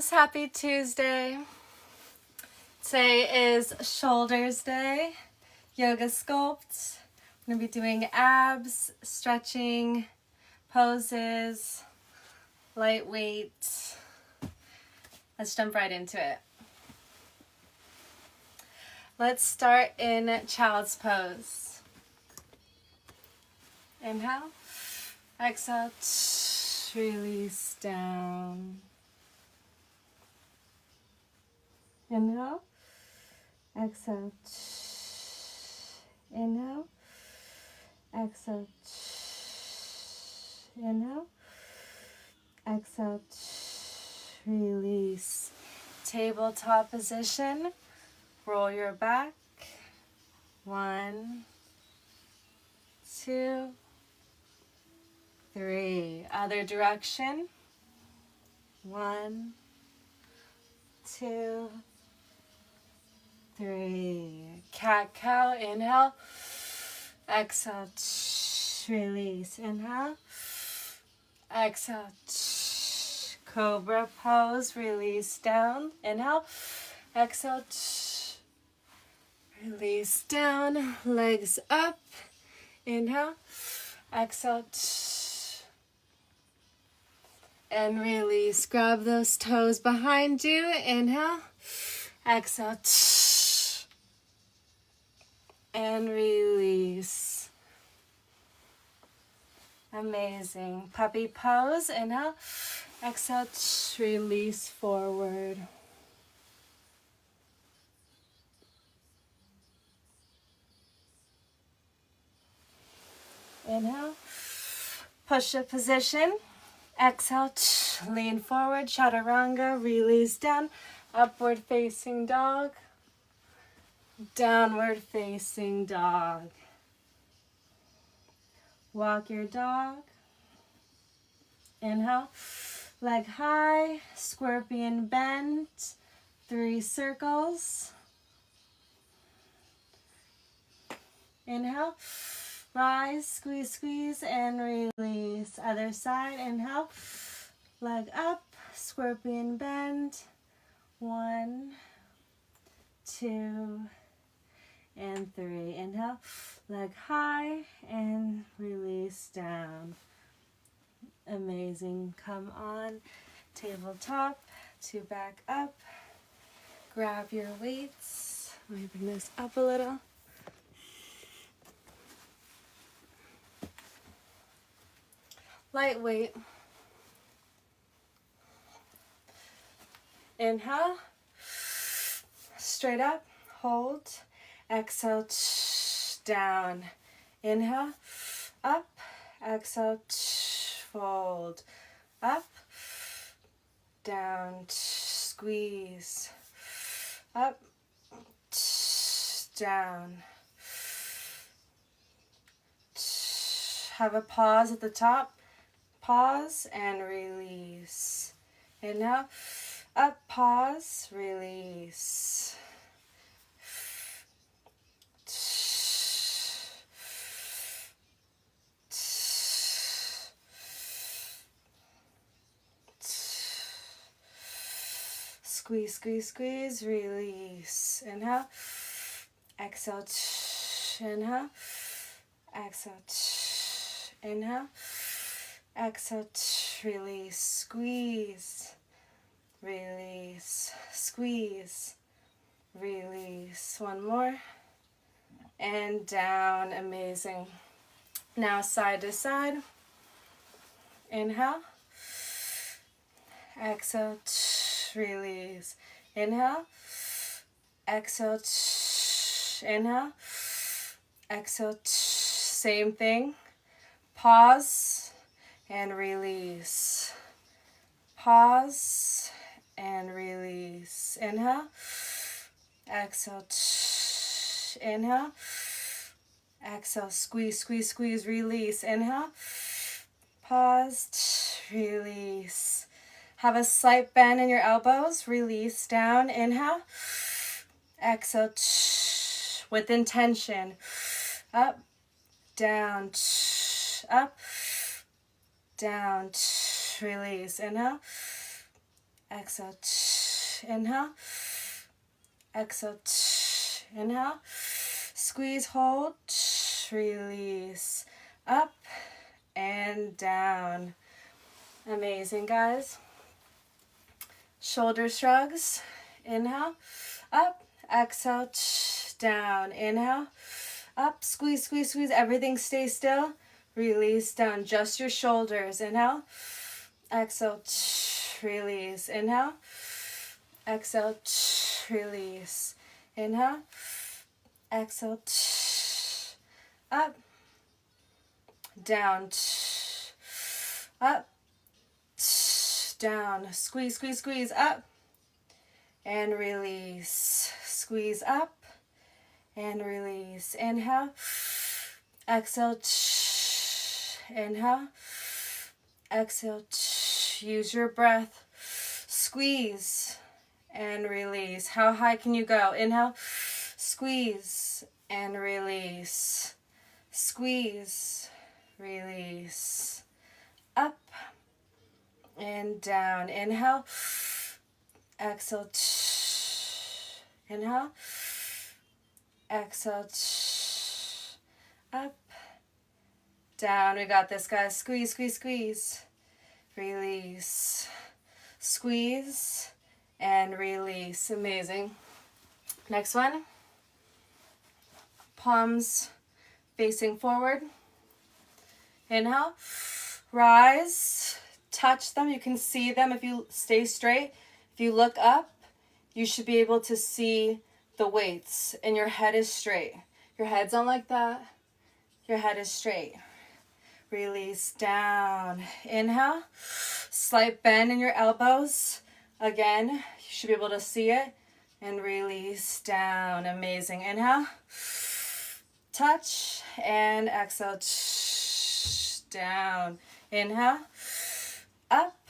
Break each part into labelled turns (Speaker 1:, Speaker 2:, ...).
Speaker 1: Happy Tuesday. Today is shoulders day, Yoga Sculpt. I'm going to be doing abs, stretching, poses, lightweight. Let's jump right into it. Let's start in child's pose. Inhale, exhale, release down. Inhale, exhale, inhale, exhale, inhale, exhale, release. Tabletop position, roll your back. 1, 2, 3. Other direction. 1, 2, 3. Cat-cow, inhale, exhale, release, inhale, exhale, cobra pose, release down, inhale, exhale, release down, legs up, inhale, exhale, and release. Grab those toes behind you, inhale, exhale, and release. Amazing. Puppy pose, inhale, exhale, release forward. Inhale, push-up position. Exhale, lean forward, chaturanga, release down, upward facing dog, downward facing dog. Walk your dog. Inhale, leg high, scorpion bend, 3 circles. Inhale, rise, squeeze, squeeze, and release. Other side, inhale, leg up, scorpion bend, 1, 2, and 3. Inhale, leg high, and release down. Amazing. Come on, tabletop to back up. Grab your weights. Let me bring this up a little. Lightweight. Inhale, straight up, hold, exhale, down. Inhale, up, exhale, fold, up, down, squeeze, up, down. Have a pause at the top. Pause and release. Inhale, up, pause, release. Squeeze, squeeze, squeeze, release. Inhale, exhale, inhale, exhale, inhale, exhale, release, squeeze, release, squeeze, release. One more, and down. Amazing. Now side to side. Inhale, exhale, release. Inhale, exhale, inhale, exhale, same thing. Pause and release. Pause and release. Inhale, exhale, inhale, exhale, squeeze, squeeze, squeeze, release. Inhale, pause, release. Have a slight bend in your elbows, release down. Inhale, exhale, with intention. Up, down, up, down, release. Inhale, exhale, inhale, exhale, inhale, squeeze, hold, release, up and down. Amazing, guys. Shoulder shrugs, inhale, up, exhale, down, inhale, up, squeeze, squeeze, squeeze, everything stays still, release, down, just your shoulders, inhale, exhale, release, inhale, exhale, release, inhale, exhale, up, down, up, down, squeeze, squeeze, squeeze, up, and release, squeeze up, and release, inhale, exhale, inhale, exhale, use your breath, squeeze, and release. How high can you go? Inhale, squeeze, and release, squeeze, release, up, and down, inhale, exhale, inhale, exhale, up, down. We got this, guys. Squeeze, squeeze, squeeze, release, squeeze, and release. Amazing. Next one, palms facing forward. Inhale, rise, touch them. You can see them if you stay straight. If you look up, you should be able to see the weights, and your head is straight. Your head's on like that. Your head is straight. Release, down. Inhale, slight bend in your elbows. Again, you should be able to see it. And release, down. Amazing. Inhale, touch, and exhale, down. Inhale, up,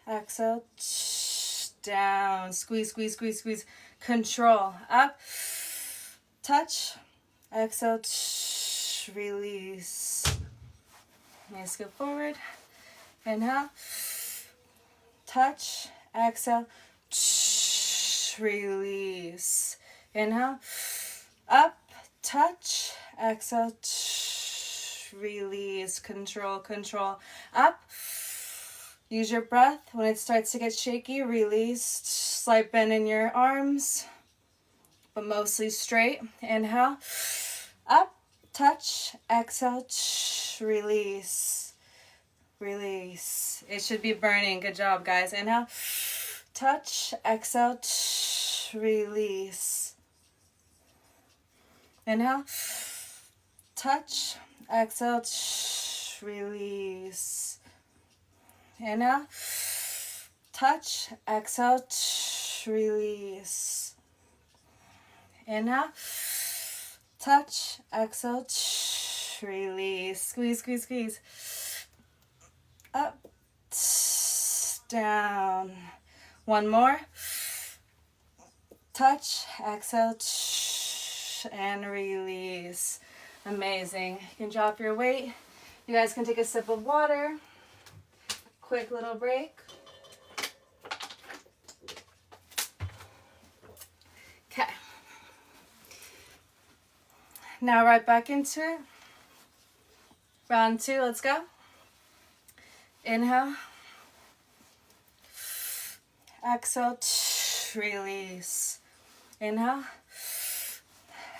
Speaker 1: exhale, down. Squeeze, squeeze, squeeze, squeeze. Control. Up, touch, exhale, release. Nice, go forward. Inhale, touch, exhale, release. Inhale, up, touch, exhale, release. Control, control. Up. Use your breath. When it starts to get shaky, release. Slight bend in your arms, but mostly straight. Inhale, up, touch, exhale, release, release. It should be burning. Good job, guys. Inhale, touch, exhale, release. Inhale, touch, exhale, release. Inhale, touch, exhale, release. Inhale, touch, exhale, release. Squeeze, squeeze, squeeze. Up, down. One more. Touch, exhale, and release. Amazing. You can drop your weight. You guys can take a sip of water. Quick little break. Okay. Now right back into it. Round two, let's go. Inhale. Exhale, release. Inhale.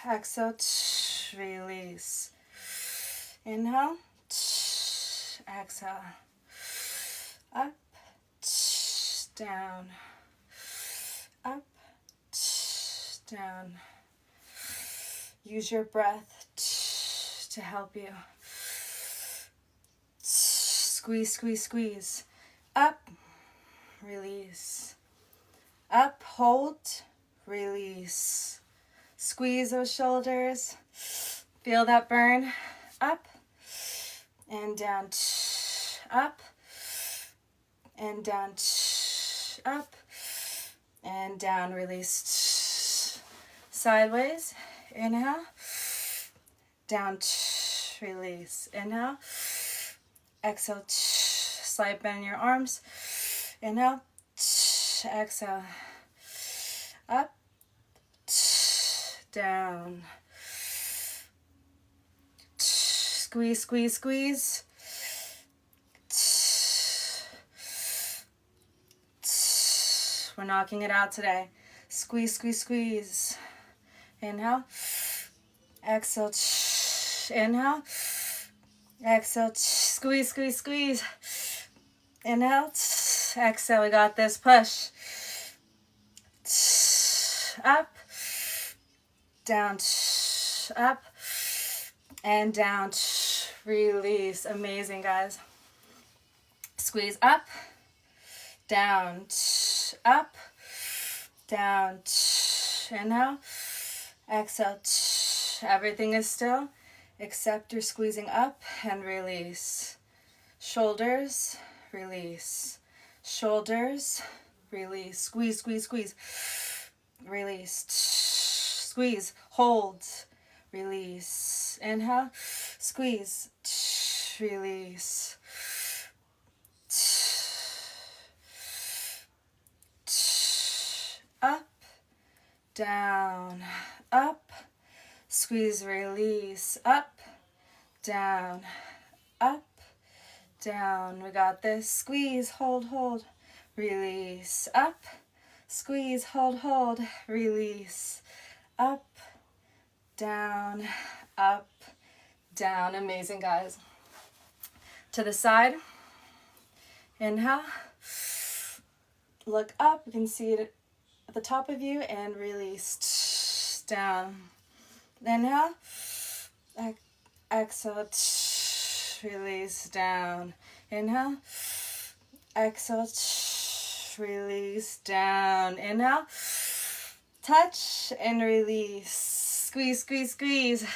Speaker 1: Exhale, release. Inhale. Exhale. Up, down. Up, down. Use your breath to help you. Squeeze, squeeze, squeeze. Up, release. Up, hold, release. Squeeze those shoulders. Feel that burn. Up and down. Up and down. Up and down. Release. Sideways. Inhale. Down. Release. Inhale. Exhale. Slight bend in your arms. Inhale. Exhale. Up, down. Squeeze, squeeze, squeeze. We're knocking it out today. Squeeze, squeeze, squeeze. Inhale. Exhale. Inhale. Exhale. Squeeze, squeeze, squeeze. Inhale. Exhale. We got this. Push. Up. Down. Up. And down. Release. Amazing, guys. Squeeze up. Down. Up. Down. Inhale. Exhale. Everything is still except you're squeezing up and release. Shoulders, release. Shoulders, release. Squeeze, squeeze, squeeze. Release. Squeeze. Hold. Release. Inhale. Squeeze. Release. Up. Down. Up. Squeeze, release. Up. Down. Up. Down. We got this. Squeeze, hold, hold. Release. Up. Squeeze, hold, hold. Release. Up. Down. Up. Down. Amazing, guys. To the side. Inhale. Look up. You can see it at the top of you and release. Down. Inhale. Exhale. Release. Down. Inhale. Exhale. Release. Down. Inhale. Touch and release. Squeeze, squeeze, squeeze.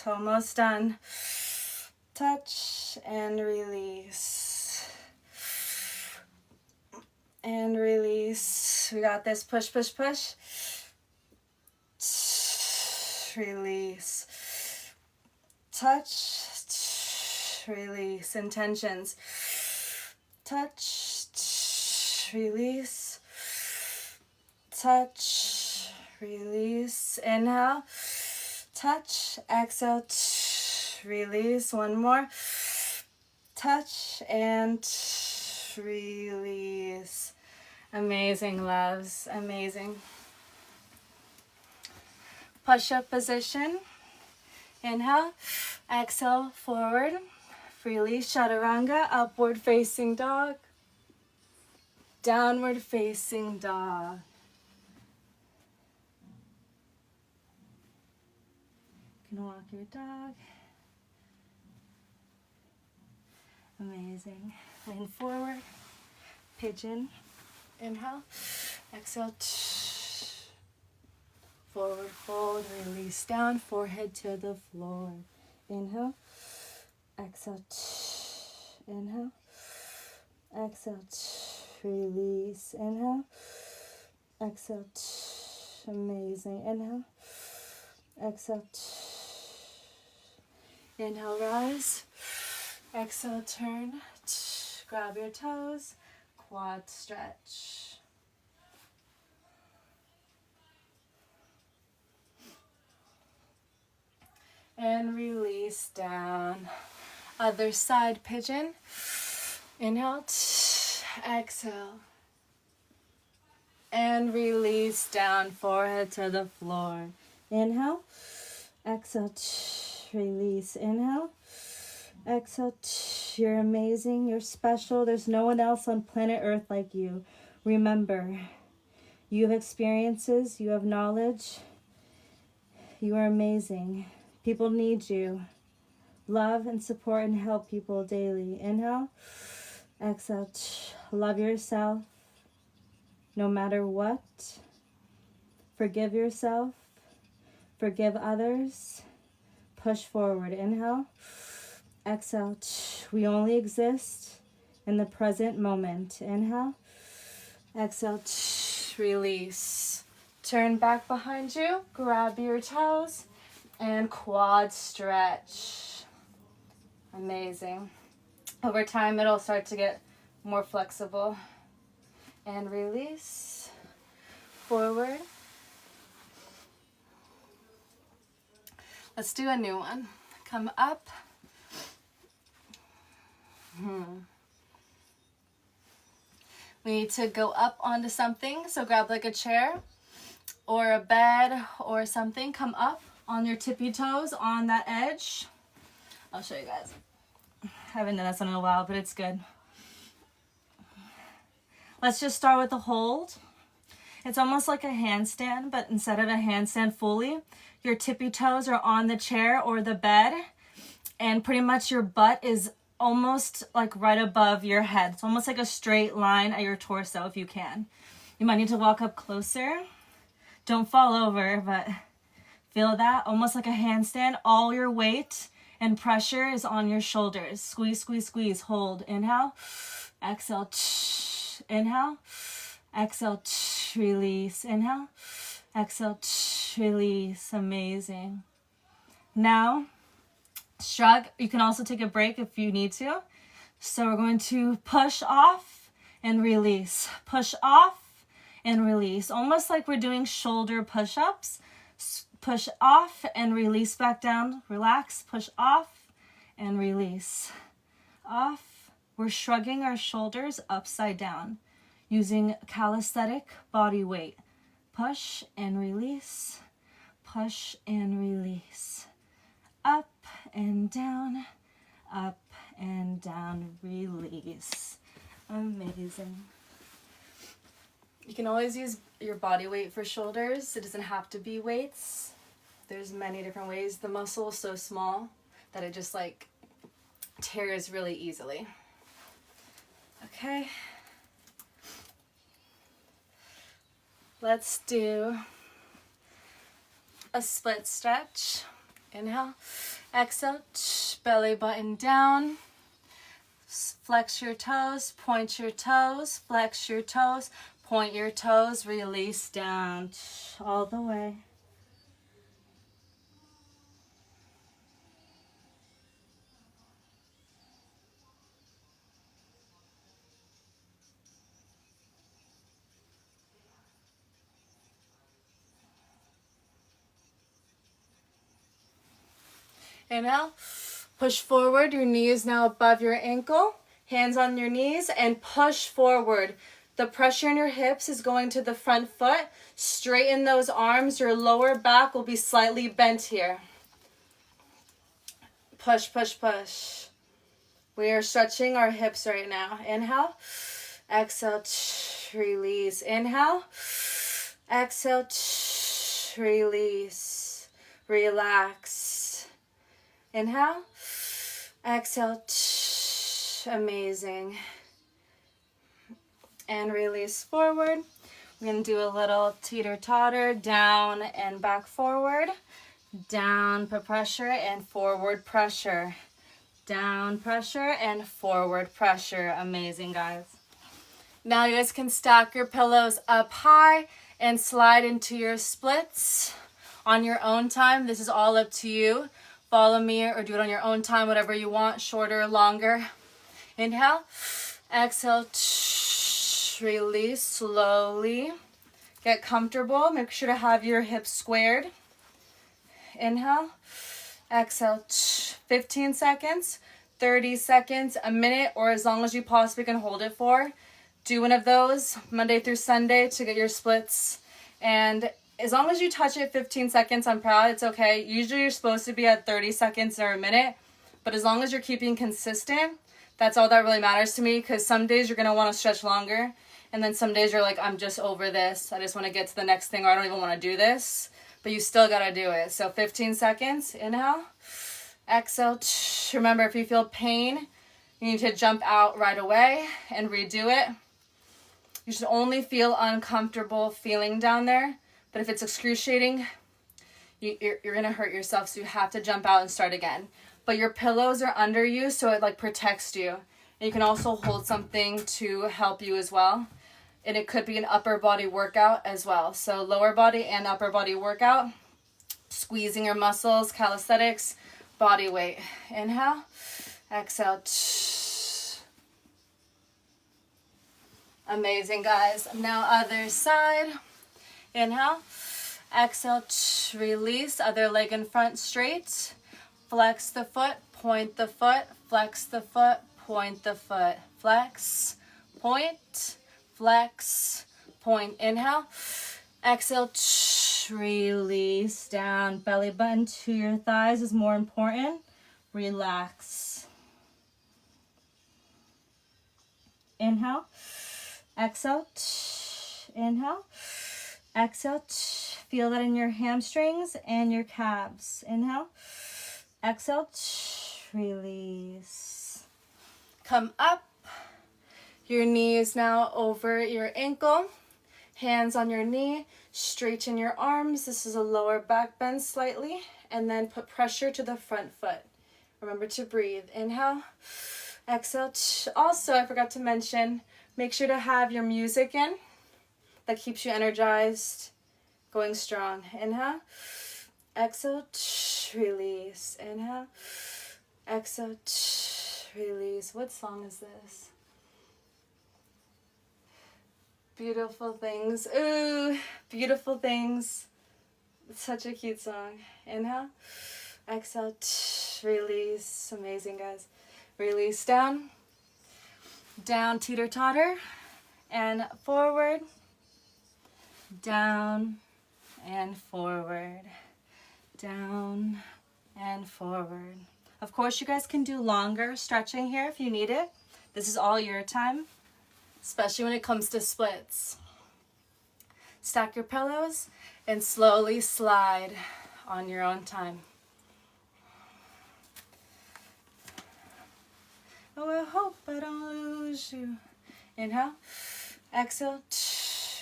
Speaker 1: Almost done. Touch and release. And release. We got this. Push, push, push. Release. Touch. Release. Intentions. Touch. Release. Touch. Release. Inhale. Touch. Exhale. Release. One more. Touch and release. Amazing, loves. Amazing. Push-up position. Inhale. Exhale. Forward. Release. Chaturanga. Upward facing dog. Downward facing dog. You can walk your dog. Amazing. Lean forward. Pigeon. Inhale. Exhale. Forward fold. Release down. Forehead to the floor. Inhale. Exhale. Inhale. Exhale. Release. Inhale. Exhale. Amazing. Inhale. Exhale. Inhale, rise. Exhale, turn. Grab your toes. Quad stretch. And release down. Other side, pigeon. Inhale. Exhale. And release down. Forehead to the floor. Inhale. Exhale. Release. Inhale. Exhale. You're amazing. You're special. There's no one else on planet Earth like you. Remember, you have experiences. You have knowledge. You are amazing. People need you. Love and support and help people daily. Inhale. Exhale. Love yourself no matter what. Forgive yourself. Forgive others. Push forward. Inhale. Exhale. We only exist in the present moment. Inhale. Exhale. Release. Turn back behind you. Grab your toes. And quad stretch. Amazing. Over time, it'll start to get more flexible. And release. Forward. Let's do a new one. Come up. We need to go up onto something, so grab like a chair or a bed or something. Come up on your tippy toes on that edge. I'll show you guys. I haven't done this in a while, but it's good. Let's just start with the hold. It's almost like a handstand, but instead of a handstand fully, your tippy toes are on the chair or the bed, and pretty much your butt is almost like right above your head. It's almost like a straight line at your torso if you can. You might need to walk up closer. Don't fall over, but feel that? Almost like a handstand. All your weight and pressure is on your shoulders. Squeeze, squeeze, squeeze. Hold. Inhale. Exhale. Inhale. Exhale. Release. Inhale. Exhale. Release. Amazing. Now, shrug. You can also take a break if you need to. So we're going to push off and release. Push off and release. Almost like we're doing shoulder push-ups. Push off and release back down. Relax. Push off and release. Off. We're shrugging our shoulders upside down using calisthenic body weight. Push and release. Push and release. Up and down, up and down, release. Amazing. You can always use your body weight for shoulders. It doesn't have to be weights. There's many different ways. The muscle is so small that it just like tears really easily. Okay. Let's do a split stretch. Inhale, exhale, belly button down. Flex your toes, point your toes, flex your toes, point your toes, release down all the way. Inhale, push forward, your knee is now above your ankle, hands on your knees, and push forward. The pressure in your hips is going to the front foot. Straighten those arms, your lower back will be slightly bent here. Push, push, push. We are stretching our hips right now. Inhale, exhale, release. Inhale, exhale, release. Relax. Inhale, exhale, amazing. And release forward. We're going to do a little teeter-totter, down and back forward. Down, put pressure, and forward pressure. Down, pressure, and forward pressure. Amazing, guys. Now you guys can stack your pillows up high and slide into your splits on your own time. This is all up to you. Follow me or do it on your own time, whatever you want, shorter or longer. Inhale, exhale, release slowly. Get comfortable. Make sure to have your hips squared. Inhale, exhale, 15 seconds, 30 seconds, a minute, or as long as you possibly can hold it for. Do one of those Monday through Sunday to get your splits. And as long as you touch it 15 seconds, I'm proud, it's okay. Usually you're supposed to be at 30 seconds or a minute, but as long as you're keeping consistent, that's all that really matters to me, because some days you're going to want to stretch longer, and then some days you're like, I'm just over this. I just want to get to the next thing, or I don't even want to do this, but you still got to do it. So 15 seconds, inhale, exhale. Remember, if you feel pain, you need to jump out right away and redo it. You should only feel uncomfortable feeling down there. But if it's excruciating, you're going to hurt yourself, so you have to jump out and start again. But your pillows are under you, so it like protects you. And you can also hold something to help you as well. And it could be an upper body workout as well. So lower body and upper body workout. Squeezing your muscles, calisthenics, body weight. Inhale, exhale. Amazing, guys. Now other side. Inhale. Exhale, release. Other leg in front, straight. Flex the foot, point the foot, flex the foot, point the foot. Flex, point, flex, point. Inhale. Exhale, release down. Belly button to your thighs is more important. Relax. Inhale. Exhale. Inhale. Exhale. Feel that in your hamstrings and your calves. Inhale. Exhale. Release. Come up. Your knee is now over your ankle. Hands on your knee. Straighten your arms. This is a lower back bend slightly. And then put pressure to the front foot. Remember to breathe. Inhale. Exhale. Also, I forgot to mention, make sure to have your music in. That keeps you energized, going strong. Inhale. Exhale. Release. Inhale. Exhale. Release. What song is this? Beautiful Things. Ooh, Beautiful Things. It's such a cute song. Inhale. Exhale. Release. Amazing, guys. Release down. Down, teeter-totter. And forward. Down and forward. Down and forward. Of course, you guys can do longer stretching here if you need it. This is all your time, especially when it comes to splits. Stack your pillows and slowly slide on your own time. Oh, I hope I don't lose you. Inhale. Exhale.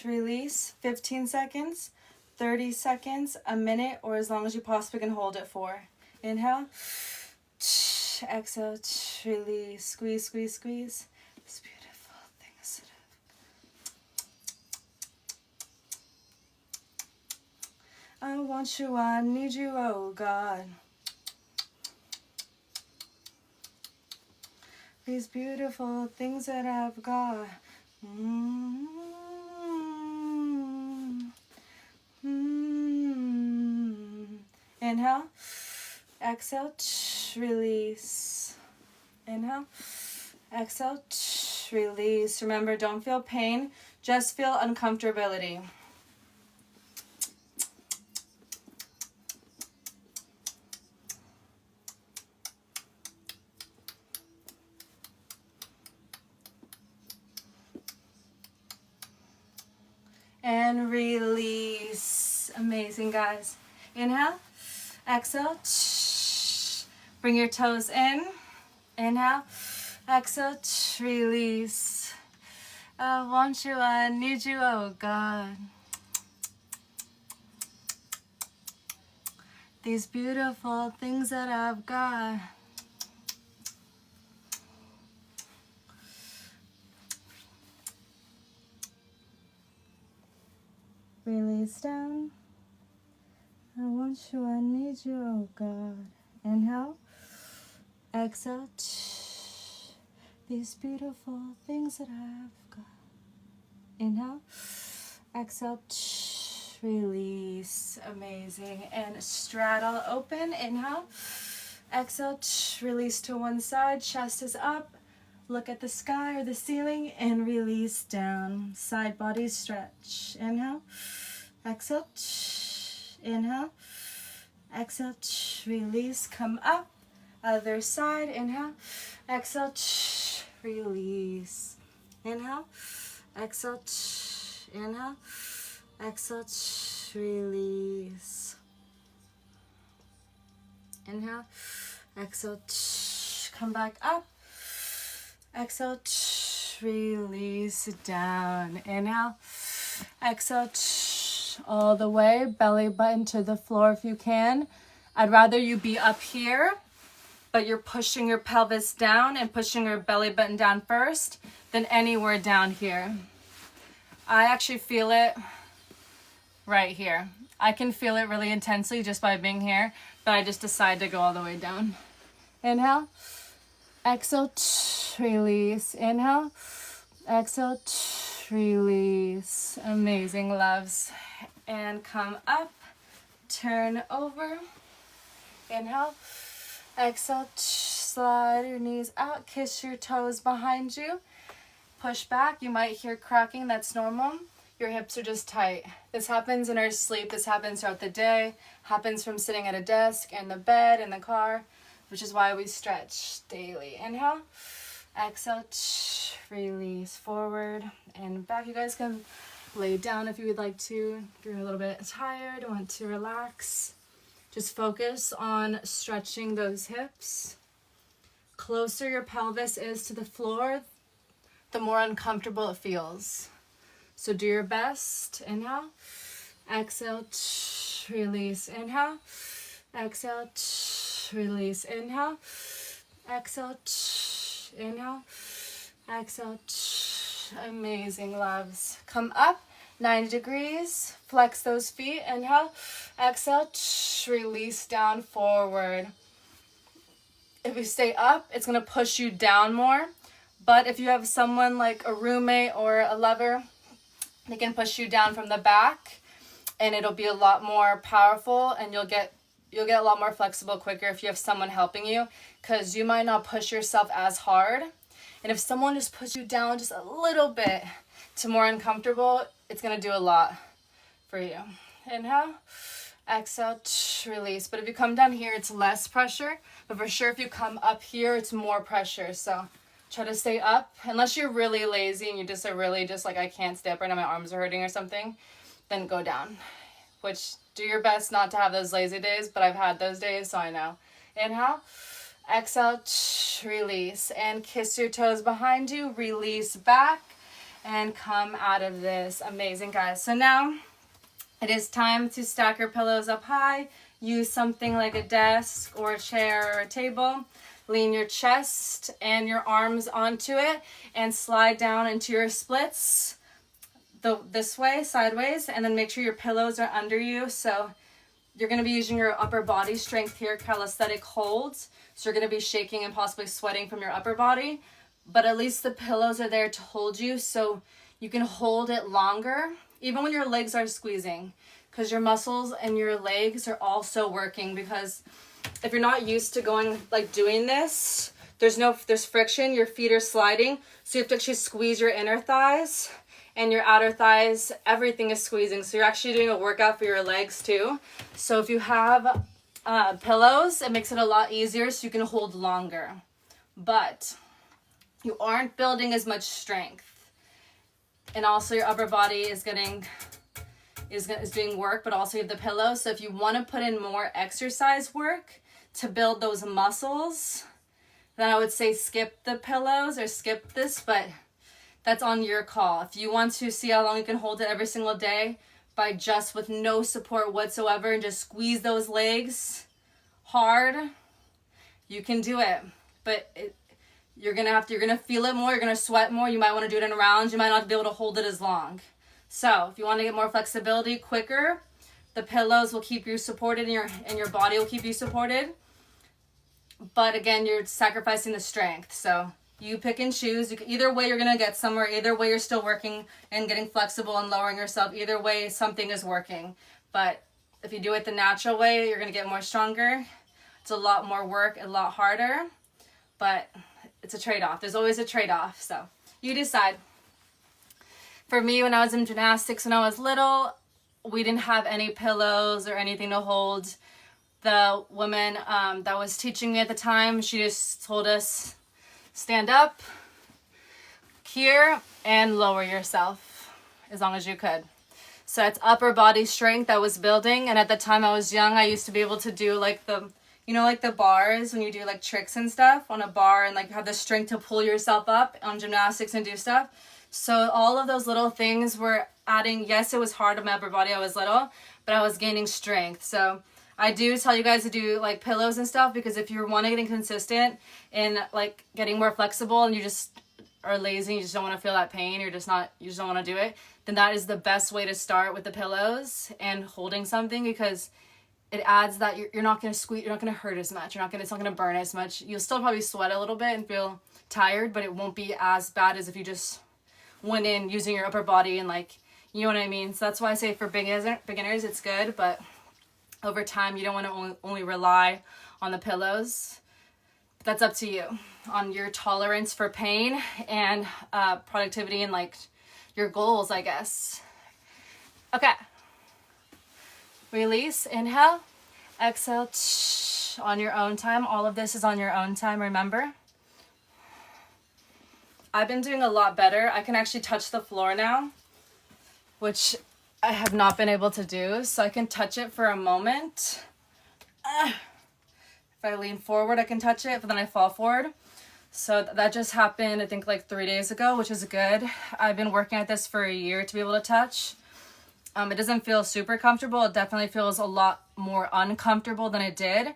Speaker 1: Release. 15 seconds, 30 seconds, a minute, or as long as you possibly can hold it for. Inhale. Exhale. Release. Squeeze, squeeze, squeeze. This beautiful thing. I want you, I need you, oh God. These beautiful things that I've got. Inhale. Exhale. Release. Inhale. Exhale. Release. Remember, don't feel pain. Just feel uncomfortability. And release. Amazing, guys. Inhale. Exhale. Bring your toes in. Inhale. Exhale. Release. I want you, I need you, oh God. These beautiful things that I've got. Release down. I want you, I need you, oh God. Inhale. Exhale. These beautiful things that I've got. Inhale. Exhale. Release. Amazing. And straddle open. Inhale. Exhale. Release to one side. Chest is up. Look at the sky or the ceiling and release down. Side body stretch. Inhale. Exhale. Inhale. Exhale. Release. Come up. Other side. Inhale. Exhale. Release. Inhale. Exhale. Inhale. Exhale. Release. Inhale. Exhale. Come back up. Exhale, release down. Inhale, exhale, all the way, belly button to the floor if you can. I'd rather you be up here, but you're pushing your pelvis down and pushing your belly button down first, than anywhere down here. I actually feel it right here. I can feel it really intensely just by being here, but I just decide to go all the way down. Inhale. Exhale, release. Inhale, exhale, release. Amazing, loves. And come up, turn over, inhale, exhale, slide your knees out, kiss your toes behind you, push back. You might hear cracking, that's normal. Your hips are just tight. This happens in our sleep, this happens throughout the day, happens from sitting at a desk, in the bed, in the car, which is why we stretch daily. Inhale, exhale, release, forward and back. You guys can lay down if you would like to. If you're a little bit tired, want to relax, just focus on stretching those hips. Closer your pelvis is to the floor, the more uncomfortable it feels. So do your best. Inhale, exhale, release. Inhale, exhale, release. Inhale, exhale, inhale, exhale. Amazing, loves. Come up 90 degrees, flex those feet. Inhale, exhale, release down, forward. If you stay up, it's gonna push you down more. But if you have someone like a roommate or a lover, they can push you down from the back, and it'll be a lot more powerful, and you'll get a lot more flexible quicker if you have someone helping you, because you might not push yourself as hard. And if someone just pushes you down just a little bit to more uncomfortable, it's gonna do a lot for you. Inhale, exhale, release. But if you come down here, it's less pressure. But for sure, if you come up here, it's more pressure. So try to stay up. Unless you're really lazy and you just are really just like, I can't stay up right now, my arms are hurting or something, then go down. Which, do your best not to have those lazy days, but I've had those days, so I know. Inhale, exhale, release. And kiss your toes behind you, release back, and come out of this. Amazing, guys. So now it is time to stack your pillows up high. Use something like a desk or a chair or a table. Lean your chest and your arms onto it and slide down into your splits this way, sideways, and then make sure your pillows are under you. So you're going to be using your upper body strength here, calisthenic holds. So you're going to be shaking and possibly sweating from your upper body, but at least the pillows are there to hold you so you can hold it longer, even when your legs are squeezing, because your muscles and your legs are also working. Because if you're not used to doing this, there's friction, your feet are sliding, so you have to actually squeeze your inner thighs and your outer thighs. Everything is squeezing, so you're actually doing a workout for your legs too. So if you have pillows, it makes it a lot easier so you can hold longer, but you aren't building as much strength. And also your upper body is doing work, but also you have the pillow. So if you want to put in more exercise work to build those muscles, then I would say skip the pillows or skip this, but that's on your call. If you want to see how long you can hold it every single day by just with no support whatsoever and just squeeze those legs hard, you can do it. But you're gonna feel it more, you're gonna sweat more, you might want to do it in rounds, you might not be able to hold it as long. So if you want to get more flexibility quicker, the pillows will keep you supported and your body will keep you supported. But again, you're sacrificing the strength. So you pick and choose. Either way, you're going to get somewhere. Either way, you're still working and getting flexible and lowering yourself. Either way, something is working. But if you do it the natural way, you're going to get more stronger. It's a lot more work, a lot harder. But it's a trade-off. There's always a trade-off. So you decide. For me, when I was in gymnastics, when I was little, we didn't have any pillows or anything to hold. The woman that was teaching me at the time, she just told us, stand up here and lower yourself as long as you could. So it's upper body strength I was building. And at the time I was young, I used to be able to do like the bars when you do like tricks and stuff on a bar and like have the strength to pull yourself up on gymnastics and do stuff. So all of those little things were adding. Yes, it was hard on my upper body. I was little, but I was gaining strength. So I do tell you guys to do like pillows and stuff, because if you're getting consistent and like getting more flexible and you just are lazy, you just don't want to feel that pain, you just don't want to do it, then that is the best way to start with the pillows and holding something, because it adds that you're not going to squeeze, you're not going to hurt as much, it's not going to burn as much. You'll still probably sweat a little bit and feel tired, but it won't be as bad as if you just went in using your upper body and like, you know what I mean? So that's why I say for beginners it's good, but over time you don't want to only rely on the pillows. That's up to you on your tolerance for pain and productivity and like your goals, I guess. Okay. Release, inhale, exhale, on your own time. All of this is on your own time, remember? I've been doing a lot better. I can actually touch the floor now, which I have not been able to do. So I can touch it for a moment. If I lean forward, I can touch it, but then I fall forward. So that just happened, I think like 3 days ago, which is good. I've been working at this for a year to be able to touch. It doesn't feel super comfortable. It definitely feels a lot more uncomfortable than it did,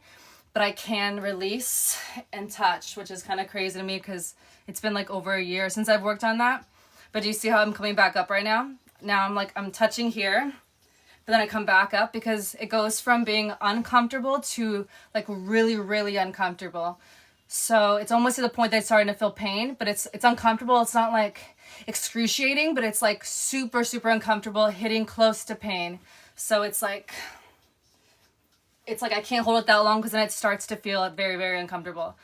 Speaker 1: but I can release and touch, which is kind of crazy to me because it's been like over a year since I've worked on that. But do you see how I'm coming back up right now? Now I'm touching here, but then I come back up because it goes from being uncomfortable to like really, really uncomfortable. So it's almost to the point that it's starting to feel pain, but it's uncomfortable. It's not like excruciating, but it's like super, super uncomfortable, hitting close to pain. So it's like I can't hold it that long because then it starts to feel very, very uncomfortable.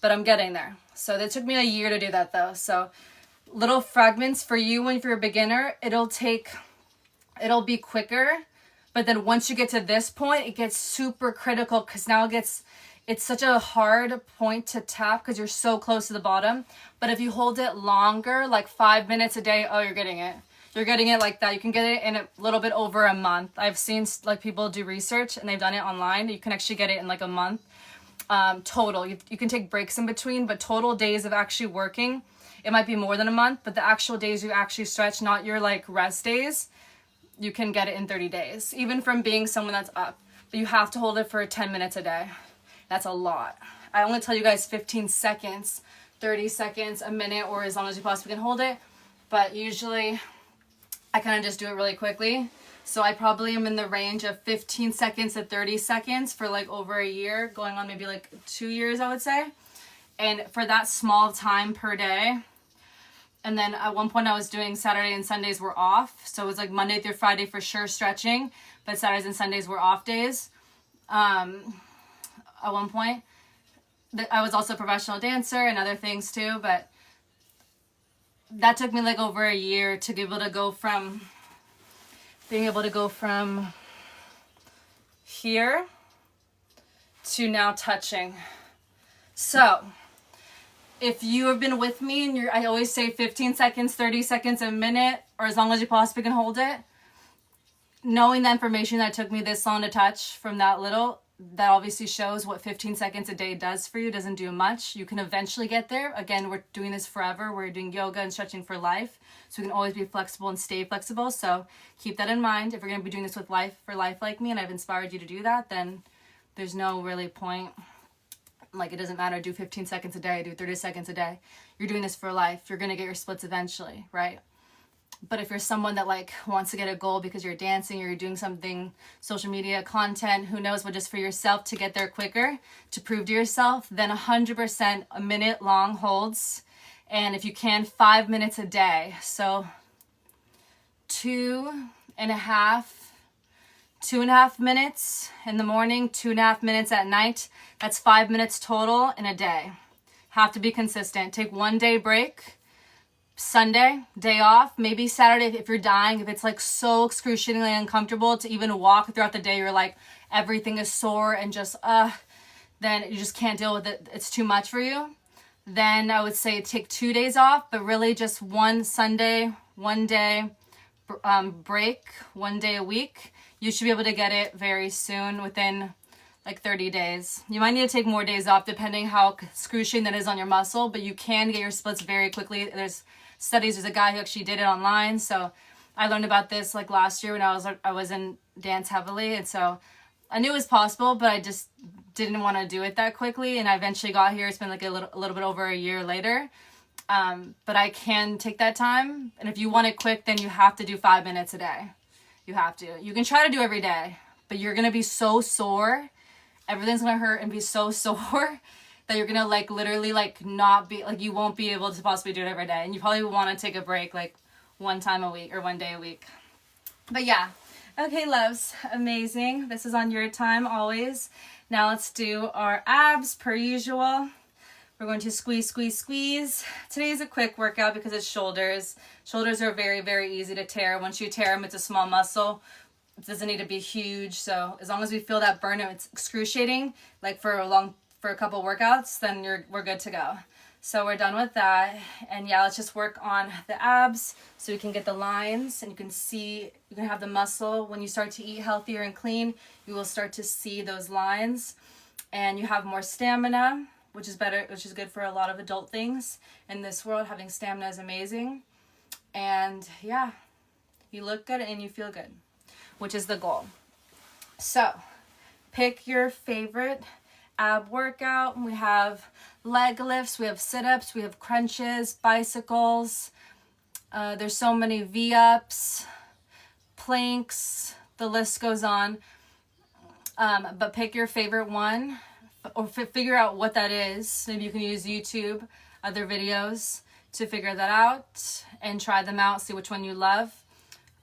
Speaker 1: But I'm getting there. So it took me a year to do that though. So little fragments for you when you're a beginner, it'll be quicker. But then once you get to this point, it gets super critical because now it's such a hard point to tap because you're so close to the bottom. But if you hold it longer, like 5 minutes a day, oh, you're getting it. You're getting it like that. You can get it in a little bit over a month. I've seen like people do research and they've done it online. You can actually get it in like a month. Total. You can take breaks in between, but total days of actually working, it might be more than a month, but the actual days you actually stretch, not your like rest days, you can get it in 30 days, even from being someone that's up. But you have to hold it for 10 minutes a day. That's a lot. I only tell you guys 15 seconds, 30 seconds, a minute, or as long as you possibly can hold it. But usually I kind of just do it really quickly. So I probably am in the range of 15 seconds to 30 seconds for like over a year, going on maybe like 2 years, I would say. And for that small time per day. And then at one point I was doing Saturday and Sundays were off. So it was like Monday through Friday for sure stretching, but Saturdays and Sundays were off days. At one point, I was also a professional dancer and other things too, but that took me like over a year to be able to go from here to now touching. So if you have been with me and I always say 15 seconds, 30 seconds, a minute, or as long as you possibly can hold it, knowing the information that took me this long to touch from that little, that obviously shows what 15 seconds a day does for you. It doesn't do much. You can eventually get there. Again, we're doing this forever. We're doing yoga and stretching for life. So we can always be flexible and stay flexible. So keep that in mind. If you're going to be doing this with life for life like me and I've inspired you to do that, then there's no really point. Like it doesn't matter. Do 15 seconds a day. Do 30 seconds a day. You're doing this for life. You're going to get your splits eventually, right? But if you're someone that like wants to get a goal because you're dancing or you're doing something, social media content, who knows, but just for yourself to get there quicker, to prove to yourself, then 100% a minute long holds. And if you can, 5 minutes a day. So 2.5 minutes in the morning, 2.5 minutes at night. That's 5 minutes total in a day. Have to be consistent. Take 1 day break. Sunday, day off, maybe Saturday if you're dying, if it's like so excruciatingly uncomfortable to even walk throughout the day, you're like everything is sore and just then you just can't deal with it, it's too much for you, then I would say take 2 days off, but really just one Sunday, 1 day break, 1 day a week. You should be able to get it very soon, within like 30 days. You might need to take more days off depending how excruciating that is on your muscle, but you can get your splits very quickly. There's studies. There's a guy who actually did it online. So I learned about this like last year when I was in dance heavily. And so I knew it was possible, but I just didn't want to do it that quickly. And I eventually got here. It's been like a little bit over a year later. But I can take that time. And if you want it quick, then you have to do 5 minutes a day. You have to. You can try to do every day, but you're going to be so sore. Everything's going to hurt and be so sore that you're going to like literally like not be like, you won't be able to possibly do it every day. And you probably want to take a break like one time a week or one day a week. But yeah. Okay, loves. Amazing. This is on your time always. Now let's do our abs per usual. We're going to squeeze, squeeze, squeeze. Today's a quick workout because it's shoulders. Shoulders are very, very easy to tear. Once you tear them, it's a small muscle. It doesn't need to be huge. So as long as we feel that burnout, it's excruciating, like for a couple workouts, then we're good to go. So we're done with that. And yeah, let's just work on the abs so we can get the lines and you can see, you can have the muscle. When you start to eat healthier and clean, you will start to see those lines and you have more stamina, which is better, which is good for a lot of adult things. In this world, having stamina is amazing. And yeah, you look good and you feel good, which is the goal. So pick your favorite ab workout. We have leg lifts, we have sit-ups, we have crunches, bicycles. There's so many V-ups, planks, the list goes on. But pick your favorite one or figure out what that is. Maybe you can use YouTube, other videos to figure that out and try them out, see which one you love.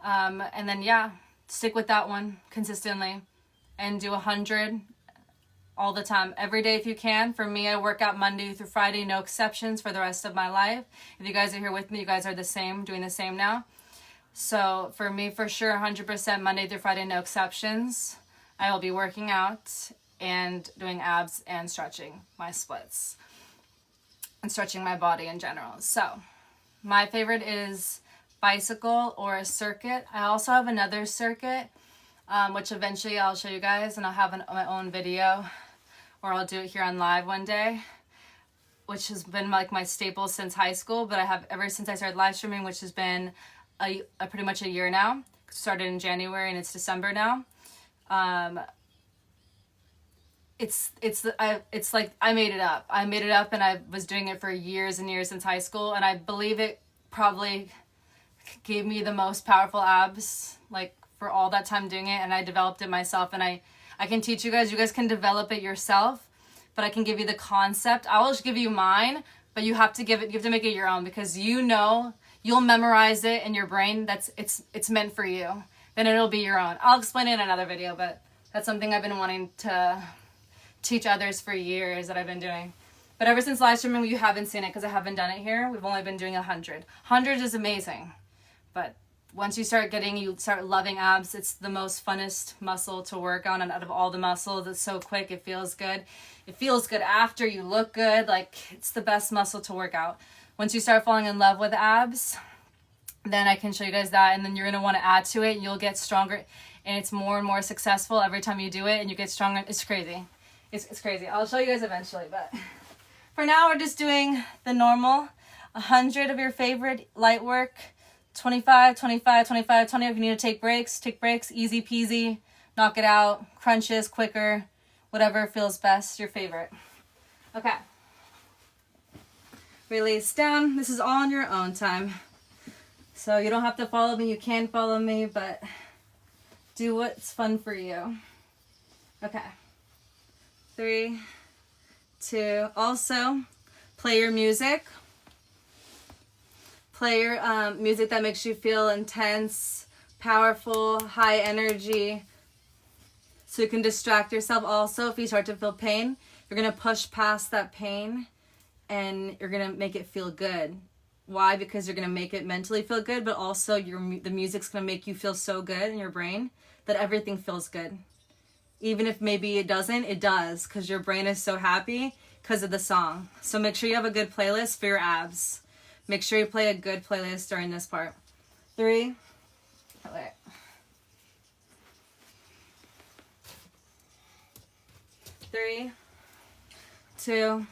Speaker 1: And then yeah, stick with that one consistently and do 100 all the time, every day if you can. For me, I work out Monday through Friday, no exceptions for the rest of my life. If you guys are here with me, you guys are the same, doing the same now. So for me, for sure, 100% Monday through Friday, no exceptions. I will be working out and doing abs and stretching my splits and stretching my body in general. So my favorite is bicycle or a circuit. I also have another circuit, which eventually I'll show you guys, and I'll have my own video, or I'll do it here on live one day, which has been like my staple since high school. But I have ever since I started live streaming, which has been a pretty much a year now. Started in January and it's December now. It's like I made it up. I made it up, and I was doing it for years and years since high school, and I believe it probably gave me the most powerful abs, like for all that time doing it. And I developed it myself, and I can teach you guys. You guys can develop it yourself, but I can give you the concept. I will just give you mine, but you have to make it your own, because you know you'll memorize it in your brain. It's meant for you. Then it'll be your own. I'll explain it in another video, but that's something I've been wanting to teach others for years that I've been doing. But ever since live streaming, you haven't seen it because I haven't done it here. We've only been doing 100. 100 is amazing, but once you start loving abs, it's the most funnest muscle to work on, and out of all the muscles, it's so quick, it feels good. It feels good after, you look good, like it's the best muscle to work out. Once you start falling in love with abs, then I can show you guys that, and then you're going to want to add to it, and you'll get stronger, and it's more and more successful every time you do it, and you get stronger. It's crazy. It's crazy. I'll show you guys eventually, but for now, we're just doing the normal 100 of your favorite light work. 25, 25, 25, 20. If you need to take breaks, easy peasy, knock it out, crunches, quicker, whatever feels best, your favorite. Okay. Release down. This is all on your own time. So you don't have to follow me, you can follow me, but do what's fun for you. Okay. 3, 2, also play your music. Play your music that makes you feel intense, powerful, high energy, so you can distract yourself. Also, if you start to feel pain, you're going to push past that pain and you're going to make it feel good. Why? Because you're going to make it mentally feel good, but also the music's going to make you feel so good in your brain that everything feels good. Even if maybe it doesn't, it does, because your brain is so happy because of the song. So make sure you have a good playlist for your abs. Make sure you play a good playlist during this part. 3. Okay. 3, 2,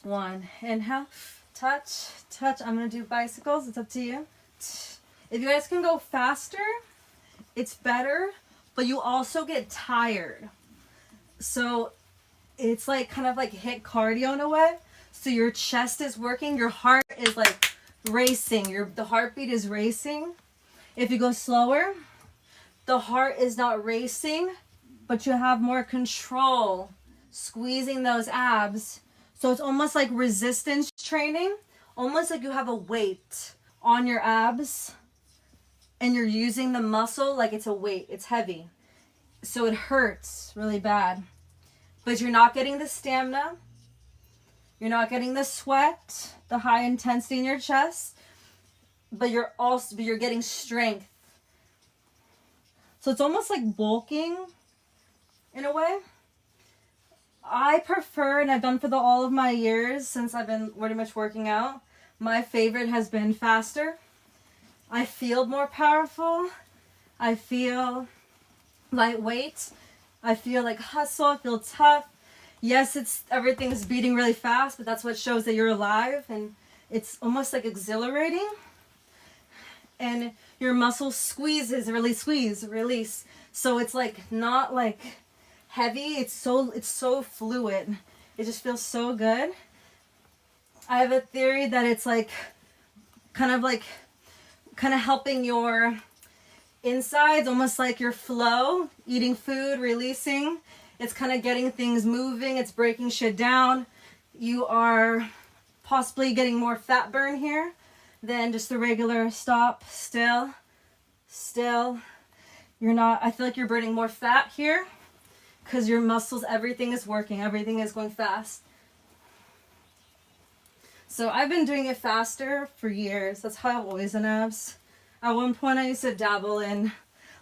Speaker 1: 1. Inhale. Touch. Touch. I'm going to do bicycles. It's up to you. If you guys can go faster, it's better, but you also get tired. So it's like kind of like hit cardio in a way. So your chest is working, your heart is like racing, the heartbeat is racing. If you go slower, the heart is not racing, but you have more control, squeezing those abs. So it's almost like resistance training, almost like you have a weight on your abs and you're using the muscle like it's a weight, it's heavy. So it hurts really bad. But you're not getting the stamina. You're not getting the sweat, the high intensity in your chest, but you're getting strength. So it's almost like bulking in a way. I prefer, and I've done for all of my years since I've been pretty much working out, my favorite has been faster. I feel more powerful. I feel lightweight. I feel like hustle. I feel tough. Yes, everything's beating really fast, but that's what shows that you're alive, and it's almost like exhilarating. And your muscle squeezes, release. So it's like not like heavy. It's so fluid. It just feels so good. I have a theory that it's like kind of helping your insides, almost like your flow, eating food, releasing. It's kind of getting things moving. It's breaking shit down. You are possibly getting more fat burn here than just the regular stop, still. You're not, I feel like you're burning more fat here because your muscles, everything is working. Everything is going fast. So I've been doing it faster for years. That's how I've always done abs. At one point I used to dabble in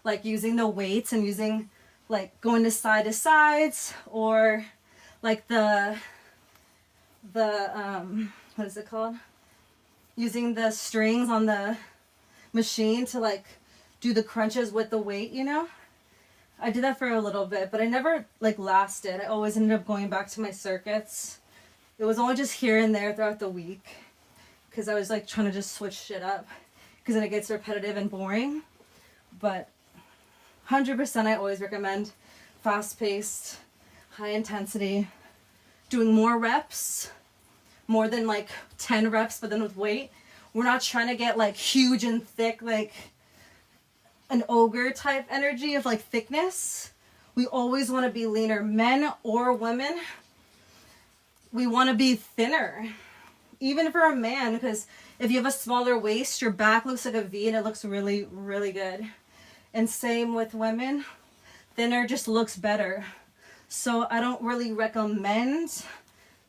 Speaker 1: like using the weights and using like going to sides or like the what is it called? Using the strings on the machine to like do the crunches with the weight, you know? I did that for a little bit, but I never like lasted. I always ended up going back to my circuits. It was only just here and there throughout the week because I was like trying to just switch shit up because then it gets repetitive and boring. But 100% I always recommend fast-paced, high intensity, doing more reps, more than like 10 reps, but then with weight. We're not trying to get like huge and thick, like an ogre type energy of like thickness. We always want to be leaner, men or women. We want to be thinner, even for a man, because if you have a smaller waist, your back looks like a V and it looks really, really good. And same with women, thinner just looks better. So I don't really recommend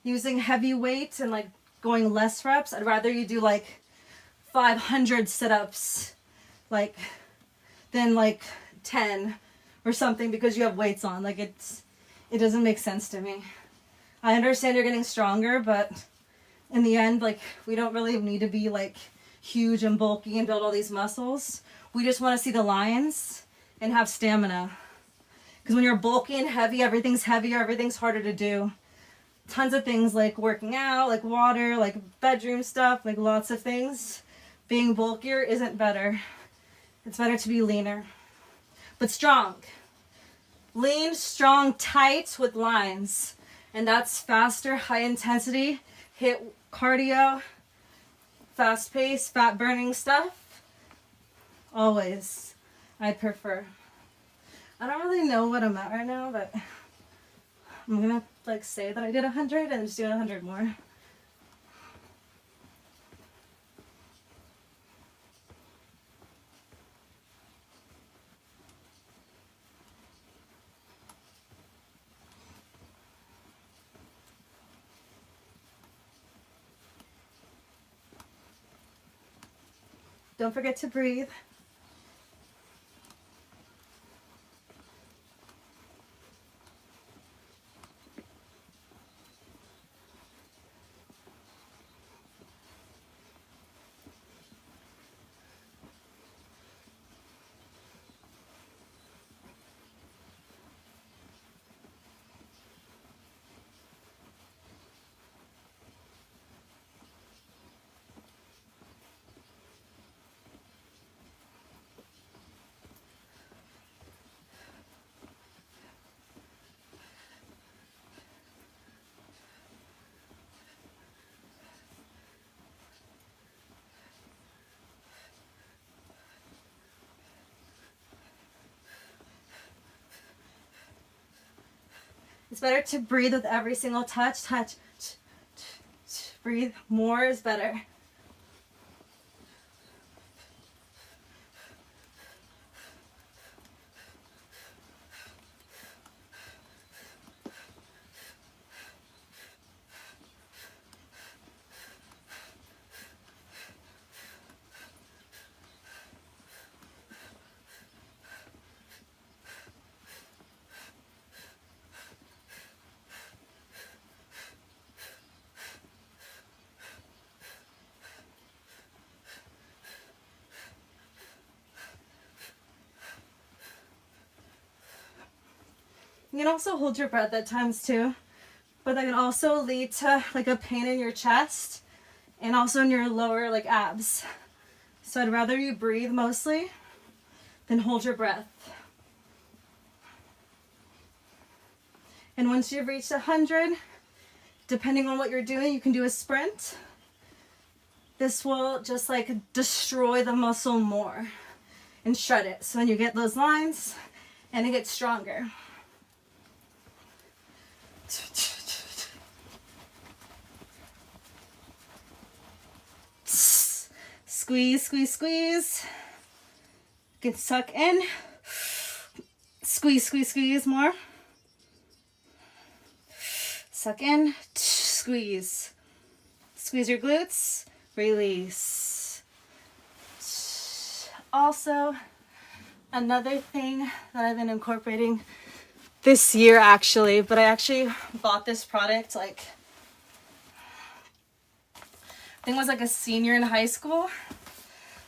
Speaker 1: using heavy weights and like going less reps. I'd rather you do like 500 sit-ups like than like 10 or something because you have weights on. Like it doesn't make sense to me. I understand you're getting stronger, but in the end, like we don't really need to be like huge and bulky and build all these muscles. We just want to see the lines and have stamina. Because when you're bulky and heavy, everything's heavier, everything's harder to do. Tons of things like working out, like water, like bedroom stuff, like lots of things. Being bulkier isn't better. It's better to be leaner, but strong. Lean, strong, tight with lines. And that's faster, high intensity, hit cardio, fast pace, fat burning stuff. Always, I'd prefer. I don't really know what I'm at right now, but I'm gonna like say that I did 100 and just do 100 more. Don't forget to breathe. It's better to breathe with every single touch. Breathe. More is better. You can also hold your breath at times too, but that can also lead to like a pain in your chest and also in your lower like abs. So I'd rather you breathe mostly than hold your breath. And once you've reached 100, depending on what you're doing, you can do a sprint. This will just like destroy the muscle more and shred it. So then you get those lines and it gets stronger. Squeeze, squeeze, squeeze. You can suck in. Squeeze, squeeze, squeeze more. Suck in, squeeze. Squeeze your glutes, release. Also, another thing that I've been incorporating this year actually, but I actually bought this product like, I think I was like a senior in high school,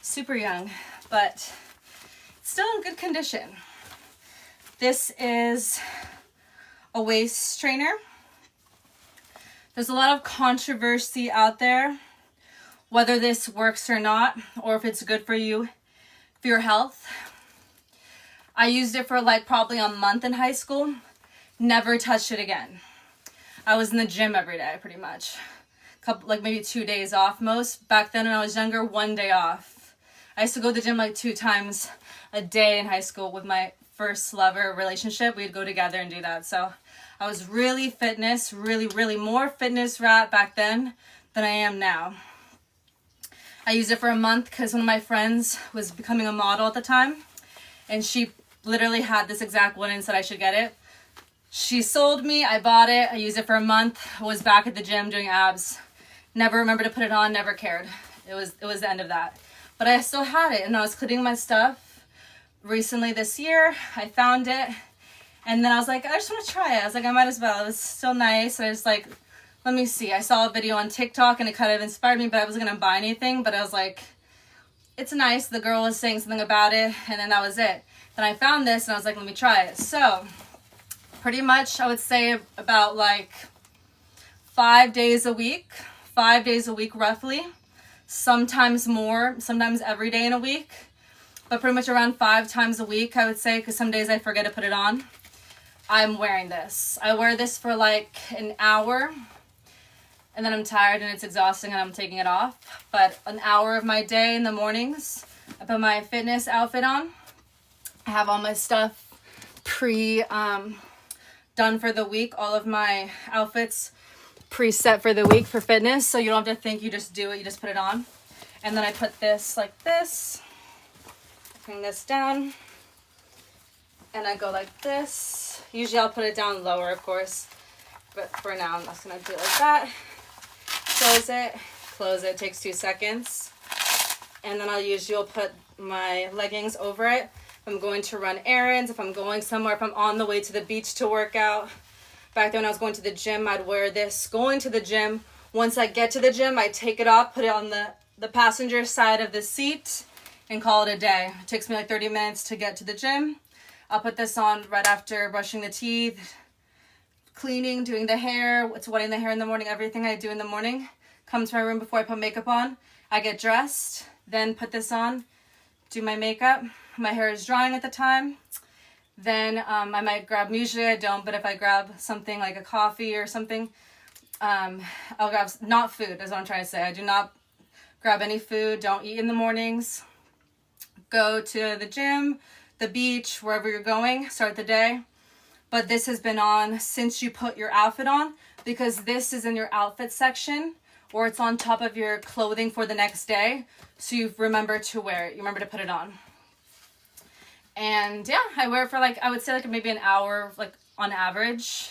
Speaker 1: super young, but still in good condition. This is a waist trainer. There's a lot of controversy out there whether this works or not, or if it's good for you, for your health. I used it for like probably a month in high school, never touched it again. I was in the gym every day pretty much. Like maybe 2 days off most. Back then when I was younger, 1 day off. I used to go to the gym like 2 times a day in high school with my first lover relationship. We'd go together and do that. So I was really fitness, really more fitness rat back then than I am now. I used it for a month because one of my friends was becoming a model at the time, and she literally had this exact one and said I should get it. She sold me, I bought it, I used it for a month, was back at the gym doing abs. Never remembered to put it on, never cared. It was the end of that. But I still had it, and I was cleaning my stuff recently this year. I found it, and then I was like, I just want to try it. I was like, I might as well. It was still nice. I was like, let me see. I saw a video on TikTok, and it kind of inspired me, but I wasn't going to buy anything. But I was like, it's nice. The girl was saying something about it, and then that was it. Then I found this, and I was like, let me try it. So pretty much I would say about like 5 days a week roughly, sometimes more, sometimes every day in a week, but pretty much around 5 times a week I would say, because some days I forget to put it on. I'm wearing this. I wear this for like an hour and then I'm tired and it's exhausting and I'm taking it off. But an hour of my day in the mornings, I put my fitness outfit on. I have all my stuff done for the week, all of my outfits preset for the week for fitness, so you don't have to think, you just do it, you just put it on. And then I put this like this, bring this down, and I go like this. Usually I'll put it down lower, of course, but for now I'm just gonna do it like that. Close it, takes 2 seconds. And then I'll put my leggings over it. If I'm going to run errands, if I'm going somewhere, if I'm on the way to the beach to work out. Back then when I was going to the gym, I'd wear this going to the gym. Once I get to the gym, I take it off, put it on the passenger side of the seat, and call it a day. It takes me like 30 minutes to get to the gym. I'll put this on right after brushing the teeth, cleaning, doing the hair, wetting the hair in the morning, everything I do in the morning. Come to my room before I put makeup on. I get dressed, then put this on, do my makeup. My hair is drying at the time. Then I might grab, usually I don't, but if I grab something like a coffee or something, I'll grab, not food, is what I'm trying to say. I do not grab any food, don't eat in the mornings. Go to the gym, the beach, wherever you're going, start the day. But this has been on since you put your outfit on, because this is in your outfit section, or it's on top of your clothing for the next day. So you remember to wear it, you remember to put it on. And yeah, I wear it for like, I would say like maybe an hour, like on average.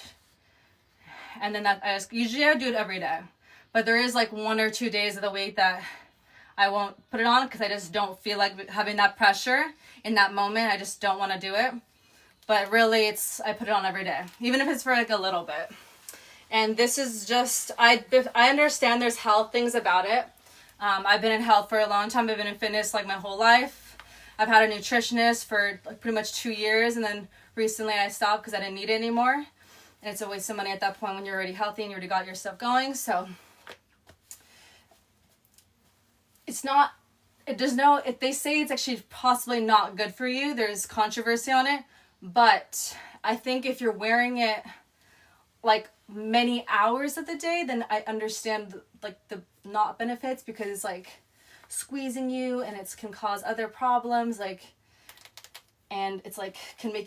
Speaker 1: And then usually I do it every day. But there is like 1 or 2 days of the week that I won't put it on because I just don't feel like having that pressure in that moment. I just don't want to do it. But really I put it on every day, even if it's for like a little bit. And this is just, I understand there's health things about it. I've been in health for a long time. I've been in fitness like my whole life. I've had a nutritionist for like pretty much 2 years, and then recently I stopped because I didn't need it anymore. And it's a waste of money at that point when you're already healthy and you already got your stuff going. So it's not, if they say it's actually possibly not good for you, there's controversy on it. But I think if you're wearing it like many hours of the day, then I understand like the not benefits, because it's like squeezing you and it can cause other problems, like, and it's like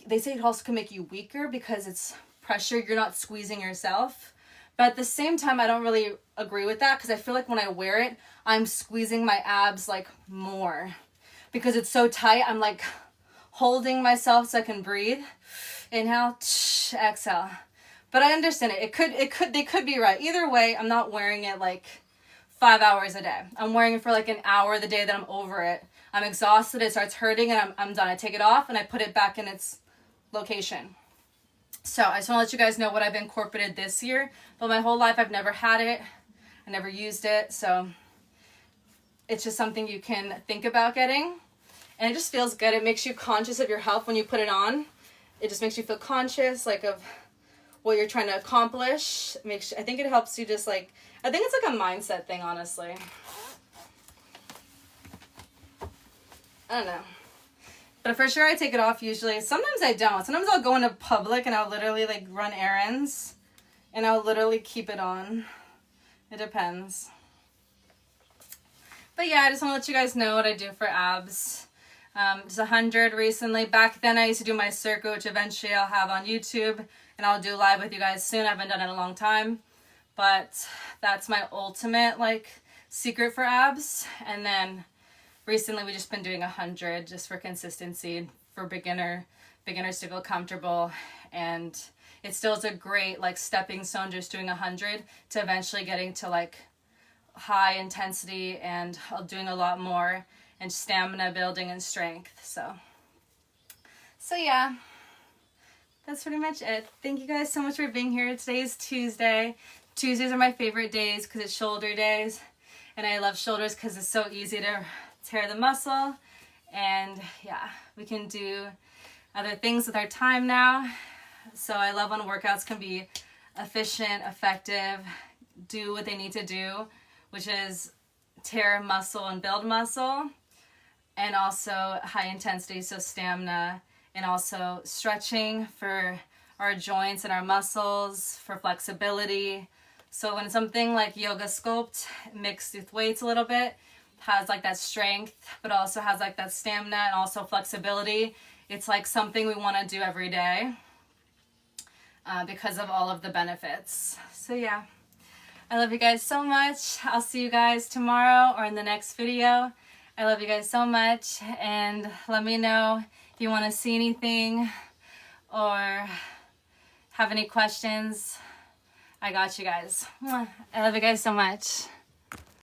Speaker 1: they say it also can make you weaker because it's pressure, you're not squeezing yourself. But at the same time, I don't really agree with that, because I feel like when I wear it, I'm squeezing my abs like more because it's so tight. I'm like holding myself so I can breathe. Inhale, exhale. But I understand it. They could be right. Either way, I'm not wearing it like 5 hours a day. I'm wearing it for like an hour the day that I'm over it. I'm exhausted, it starts hurting, and I'm done. I take it off and I put it back in its location. So I just want to let you guys know what I've incorporated this year. But my whole life I've never had it. I never used it. So it's just something you can think about getting. And it just feels good. It makes you conscious of your health when you put it on. It just makes you feel conscious like of what you're trying to accomplish. I think it helps you just like, I think it's like a mindset thing, honestly. I don't know. But for sure I take it off usually. Sometimes I don't. Sometimes I'll go into public and I'll literally like run errands and I'll literally keep it on. It depends. But yeah, I just want to let you guys know what I do for abs. Just 100 recently. Back then I used to do my circuit, which eventually I'll have on YouTube. And I'll do live with you guys soon. I haven't done it in a long time. But that's my ultimate like secret for abs. And then recently we just been doing 100 just for consistency, for beginners to feel comfortable. And it still is a great like stepping stone, just doing 100 to eventually getting to like high intensity and doing a lot more and stamina building and strength. So yeah. That's pretty much it. Thank you guys so much for being here. Today is Tuesday. Tuesdays are my favorite days because it's shoulder days. And I love shoulders because it's so easy to tear the muscle. And yeah, we can do other things with our time now. So I love when workouts can be efficient, effective, do what they need to do, which is tear muscle and build muscle. And also high intensity, so stamina. And also stretching for our joints and our muscles, for flexibility. So when something like Yoga Sculpt mixed with weights a little bit, has like that strength, but also has like that stamina and also flexibility, it's like something we want to do every day because of all of the benefits. So yeah, I love you guys so much. I'll see you guys tomorrow or in the next video. I love you guys so much, and let me know if you want to see anything or have any questions. I got you guys. I love you guys so much.